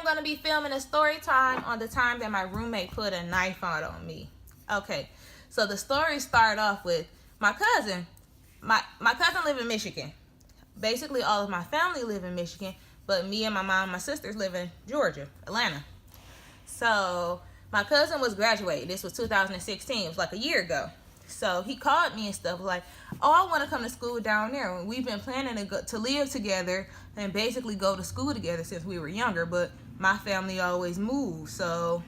going to be filming a story time on the time that my roommate put a knife out on me. Okay, so the story started off with my cousin. My cousin live in Michigan. Basically, all of my family live in Michigan, but me and my mom and my sisters live in Georgia, Atlanta. So my cousin was graduating. This was 2016. It was like a year ago. So he called me and stuff like, oh, I want to come to school down there. We've been planning to live together and basically go to school together since we were younger, but my family always moved. So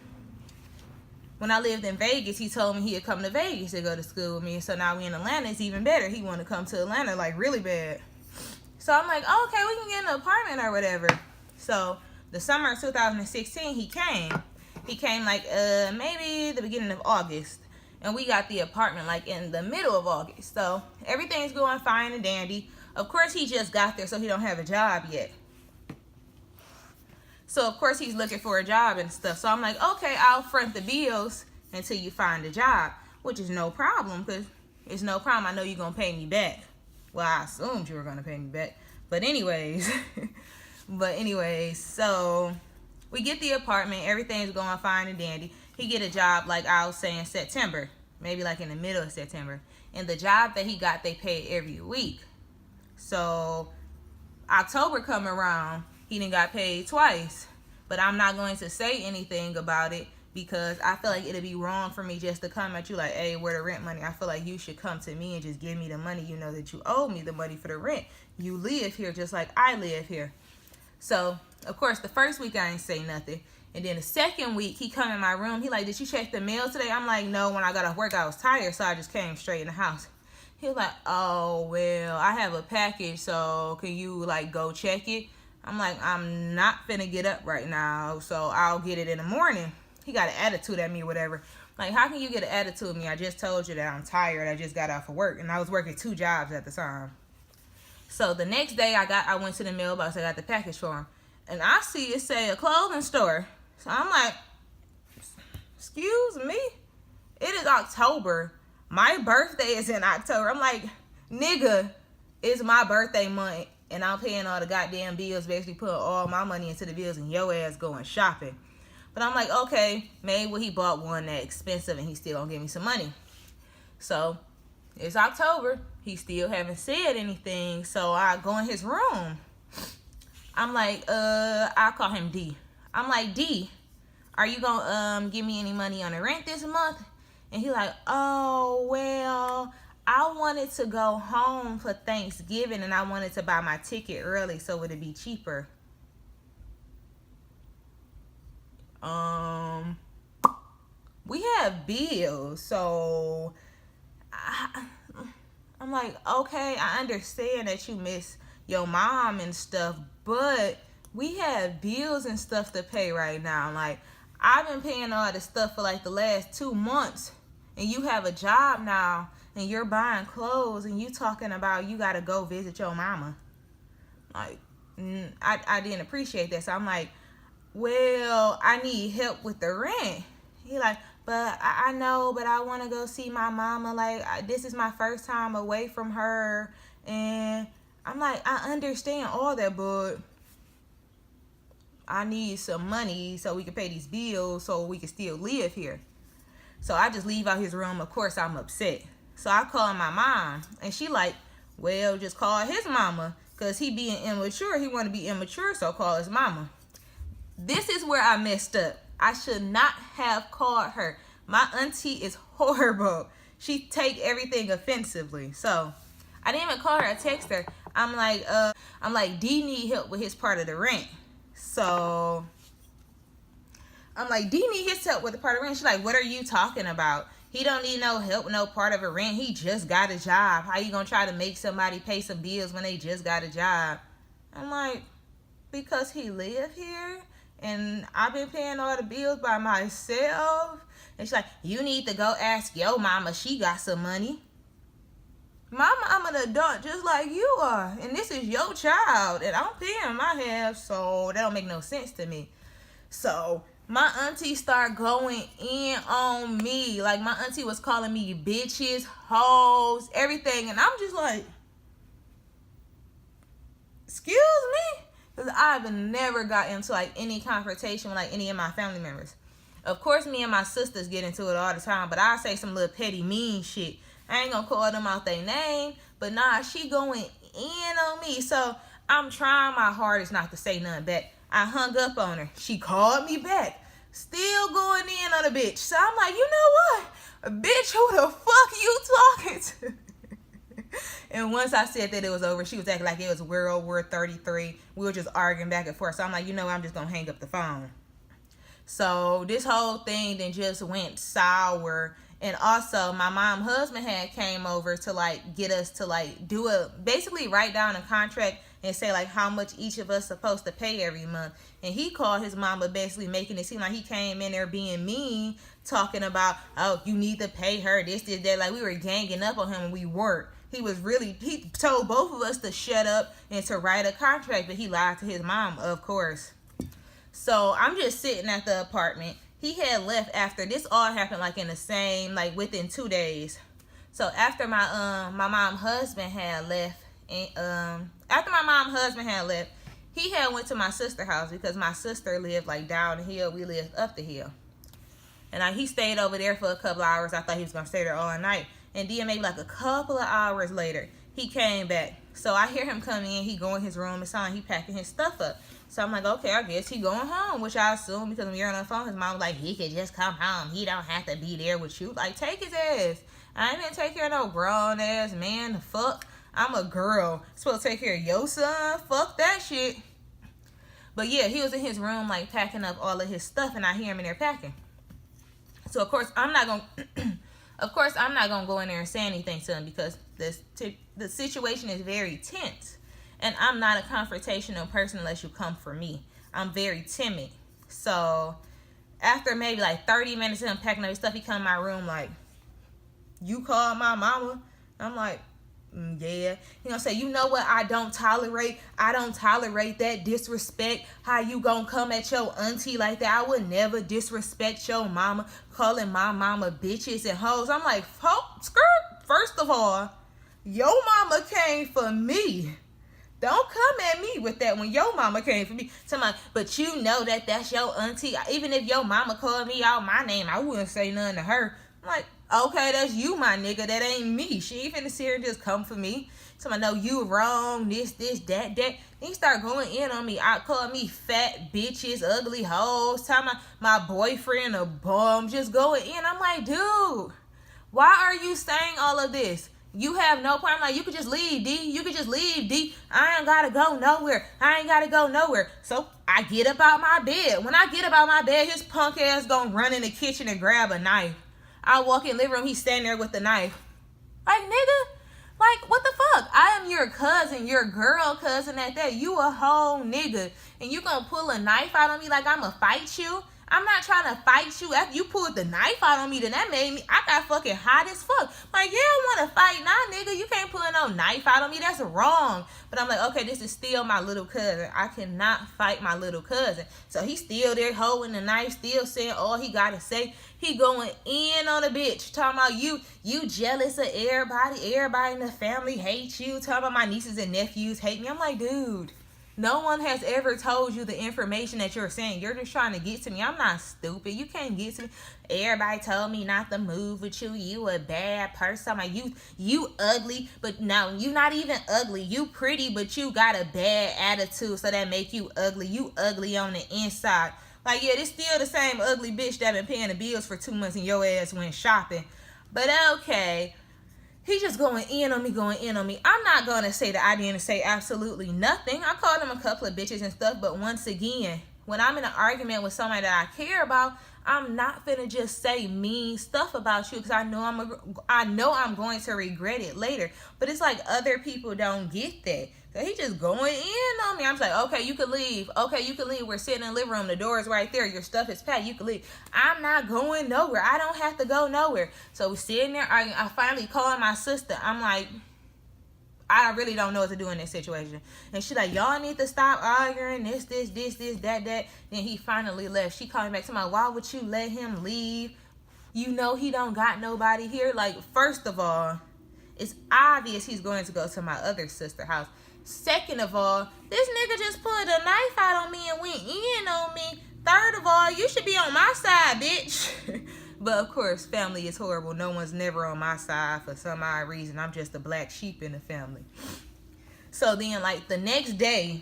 when I lived in Vegas, he told me he'd come to Vegas to go to school with me. So now we in Atlanta, it's even better. He wanted to come to Atlanta like really bad. So I'm like, oh, okay, we can get an apartment or whatever. So the summer of 2016, he came. He came like maybe the beginning of August. And we got the apartment like in the middle of August. So everything's going fine and dandy. Of course, he just got there, so he don't have a job yet. So of course, he's looking for a job and stuff. So I'm like, okay, I'll front the bills until you find a job, which is no problem, because it's no problem. I know you're going to pay me back. Well, I assumed you were going to pay me back. But anyways, so we get the apartment. Everything's going fine and dandy. He get a job, like I was saying, September, maybe like in the middle of September. And the job that he got, they pay every week. So October come around, he done got paid twice. But I'm not going to say anything about it because I feel like it'd be wrong for me just to come at you like, hey, where the rent money? I feel like you should come to me and just give me the money. You know that you owe me the money for the rent. You live here just like I live here. So, of course, the first week I ain't say nothing. And then the second week, he come in my room. He like, did you check the mail today? I'm like, no, when I got off work, I was tired, so I just came straight in the house. He was like, oh, well, I have a package, so can you, like, go check it? I'm like, I'm not finna get up right now, so I'll get it in the morning. He got an attitude at me or whatever. Like, how can you get an attitude at me? I just told you that I'm tired. I just got off of work, and I was working 2 jobs at the time. So the next day, I went to the mailbox. I got the package for him. And I see it say a clothing store. So I'm like, excuse me? It is October. My birthday is in October. I'm like, nigga, it's my birthday month. And I'm paying all the goddamn bills, basically putting all my money into the bills and your ass going shopping. But I'm like, okay, maybe he bought one that expensive and he still gonna give me some money. So it's October. He still haven't said anything. So I go in his room. I'm like, I call him D. I'm like, D, are you gonna give me any money on the rent this month? And he like, oh, well, I wanted to go home for Thanksgiving and I wanted to buy my ticket early so it'd be cheaper. We have bills, so I'm like, okay, I understand that you miss your mom and stuff, but we have bills and stuff to pay right now. Like, I've been paying all this stuff for like the last 2 months, and you have a job now, and you're buying clothes, and you talking about you gotta go visit your mama. Like, I didn't appreciate that, so I'm like, well, I need help with the rent. He like, but I know, but I want to go see my mama. Like, this is my first time away from her, and I'm like, I understand all that, but I need some money so we can pay these bills so we can still live here. So I just leave out his room. Of course, I'm upset. So I call my mom, and she like, well, just call his mama because he being immature. He want to be immature, so call his mama. This is where I messed up. I should not have called her. My auntie is horrible. She take everything offensively. So I didn't even call her. I text her. I'm like, D need help with his part of the rent. So I'm like, D need his help with the part of the rent. She's like, what are you talking about? He don't need no help with no part of a rent. He just got a job. How you gonna try to make somebody pay some bills when they just got a job? I'm like, because he live here and I've been paying all the bills by myself. And she's like, you need to go ask your mama. She got some money. Mama, I'm an adult just like you are. And this is your child. And I'm paying my half, so that don't make no sense to me. So my auntie started going in on me. Like, my auntie was calling me bitches, hoes, everything. And I'm just like, excuse me? Because I've never got into like any confrontation with like any of my family members. Of course, me and my sisters get into it all the time, but I say some little petty mean shit. I ain't gonna call them out their name, but nah, she going in on me. So I'm trying my hardest not to say nothing back. I hung up on her. She called me back. Still going in on a bitch. So I'm like, you know what? Bitch, who the fuck you talking to? And once I said that it was over, she was acting like it was World War 33. We were just arguing back and forth. So I'm like, you know, I'm just going to hang up the phone. So this whole thing then just went sour. And also my mom's husband had came over to like get us to like basically write down a contract and say like how much each of us supposed to pay every month. And he called his mama basically making it seem like he came in there being mean, talking about, oh, you need to pay her this, that. Like we were ganging up on him and we weren't. He told both of us to shut up and to write a contract, but he lied to his mom, of course. So I'm just sitting at the apartment. He had left after this all happened like in the same, like within 2 days. So after my mom's husband had left, and he had went to my sister's house because my sister lived like down the hill. We lived up the hill. And he stayed over there for a couple hours. I thought he was going to stay there all night. And then maybe like a couple of hours later, he came back. So I hear him come in. He go in his room. It's on. He packing his stuff up. So I'm like, okay, I guess he going home, which I assume because when you're on the phone, his mom was like, he could just come home. He don't have to be there with you. Like, take his ass. I ain't gonna take care of no grown ass man. The fuck? I'm a girl. Supposed to take care of your son? Fuck that shit. But yeah, he was in his room like packing up all of his stuff, and I hear him in there packing. So of course I'm not gonna go in there and say anything to him because the situation is very tense. And I'm not a confrontational person unless you come for me. I'm very timid. So after maybe like 30 minutes of him packing up his stuff, he come in my room like, you called my mama? I'm like, yeah. He gonna say, you know what I don't tolerate? I don't tolerate that disrespect. How you gonna come at your auntie like that? I would never disrespect your mama, calling my mama bitches and hoes. I'm like, skirt. First of all, your mama came for me. Don't come at me with that when your mama came for me. But you know that's your auntie. Even if your mama called me out my name, I wouldn't say nothing to her. I'm like, okay, that's you, my nigga. That ain't me. She ain't finna sit here and just come for me. Somebody know you wrong, this, that. He start going in on me. I call me fat bitches, ugly hoes. Tell my boyfriend a bum. Just going in. I'm like, dude, why are you saying all of this? You have no problem. Like, you could just leave, D. You could just leave, D. I ain't gotta go nowhere. So I get up out my bed. When I get up out my bed, his punk ass gonna run in the kitchen and grab a knife. I walk in the living room, he's standing there with the knife. Like, nigga, like, what the fuck? I am your cousin, your girl cousin at that. You a whole nigga. And you gonna pull a knife out on me like I'ma fight you? I'm not trying to fight you. After you pulled the knife out on me, then that made me, I got fucking hot as fuck. Like, yeah, I want to fight. Nah, nigga, you can't pull no knife out on me. That's wrong. But I'm like, okay, this is still my little cousin. I cannot fight my little cousin. So he's still there holding the knife, still saying all he got to say. He going in on a bitch. Talking about you jealous of everybody. Everybody in the family hates you. Talking about my nieces and nephews hate me. I'm like, dude. No one has ever told you the information that you're saying. You're just trying to get to me. I'm not stupid. You can't get to me. Everybody told me not to move with you. You a bad person. I'm like, you ugly, but no, you not even ugly. You pretty, but you got a bad attitude, so that make you ugly. You ugly on the inside. Like, yeah, this still the same ugly bitch that been paying the bills for 2 months and your ass went shopping. But okay. He just going in on me. I'm not going to say that I didn't say absolutely nothing. I called him a couple of bitches and stuff. But once again, when I'm in an argument with somebody that I care about, I'm not finna just say mean stuff about you because I know I'm going to regret it later. But it's like other people don't get that. So he just going in on me. I'm like, okay, you can leave. We're sitting in the living room. The door is right there. Your stuff is packed. You can leave. I'm not going nowhere. I don't have to go nowhere. So we're sitting there arguing. I finally called my sister. I'm like, I really don't know what to do in this situation. And she's like, y'all need to stop arguing. This, that. Then he finally left. She called me back to why would you let him leave? You know he don't got nobody here. Like, first of all, it's obvious he's going to go to my other sister's house. Second of all, this nigga just pulled a knife out on me and went in on me. Third of all, you should be on my side, bitch. But of course, family is horrible. No one's never on my side for some odd reason. I'm just the black sheep in the family. So then, like, the next day,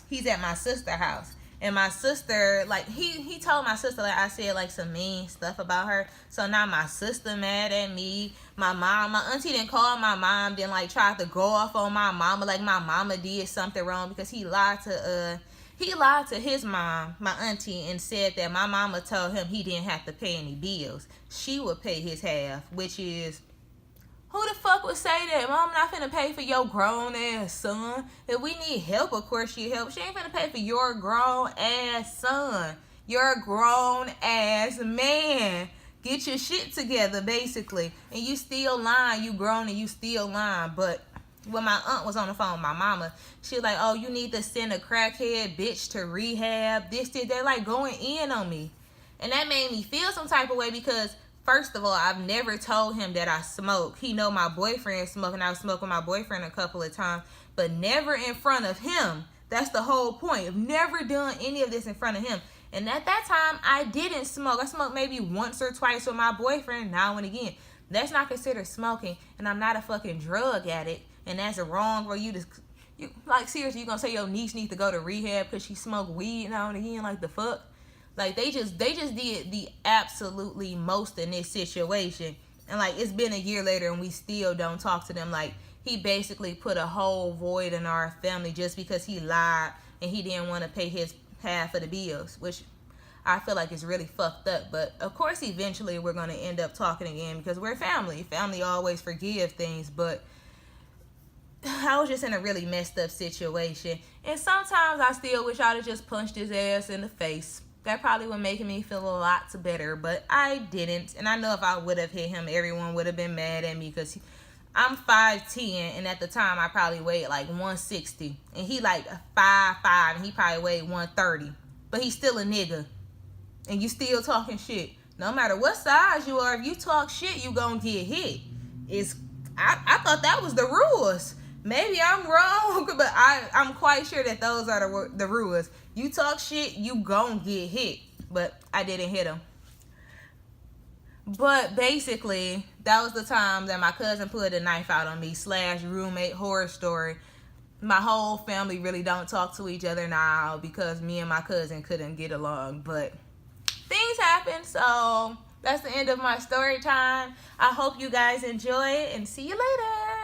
he's at my sister's house. And my sister, like, he told my sister, like, I said, like, some mean stuff about her. So now my sister mad at me. My auntie didn't call my mom, then, like, tried to go off on my mama, like my mama did something wrong because he lied to his mom, my auntie, and said that my mama told him he didn't have to pay any bills. She would pay his half, which is, who the fuck would say that? Mom not finna pay for your grown ass son. If we need help, of course she help. She ain't finna pay for your grown ass son. Your grown ass man. Get your shit together, basically. And you still lying. You grown and you still lying. But when my aunt was on the phone with my mama, she was like, oh, you need to send a crackhead bitch to rehab. They're like going in on me. And that made me feel some type of way because, first of all, I've never told him that I smoke. He know my boyfriend smoking. I was smoking my boyfriend a couple of times, but never in front of him. That's the whole point. I've never done any of this in front of him. And at that time, I didn't smoke. I smoked maybe once or twice with my boyfriend, now and again. That's not considered smoking, and I'm not a fucking drug addict, and that's wrong for you to, like, seriously, you gonna say your niece needs to go to rehab because she smoked weed now and again? Like, the fuck? Like, they just did the absolutely most in this situation. And, like, it's been a year later and we still don't talk to them. Like, he basically put a whole void in our family just because he lied and he didn't want to pay his half of the bills, which I feel like is really fucked up. But, of course, eventually we're going to end up talking again because we're family. Family always forgive things, but I was just in a really messed up situation. And sometimes I still wish I'd have just punched his ass in the face. That probably would make me feel a lot better, but I didn't. And I know if I would have hit him, everyone would have been mad at me because I'm 5'10", and at the time I probably weighed like 160. And he like 5'5", and he probably weighed 130. But he's still a nigga. And you still talking shit. No matter what size you are, if you talk shit, you gonna get hit. I thought that was the rules. Maybe I'm wrong, but I'm quite sure that those are the rules. You talk shit, you gon' get hit. But I didn't hit him. But basically, that was the time that my cousin pulled a knife out on me / roommate horror story. My whole family really don't talk to each other now because me and my cousin couldn't get along. But things happen, so that's the end of my story time. I hope you guys enjoy it and see you later.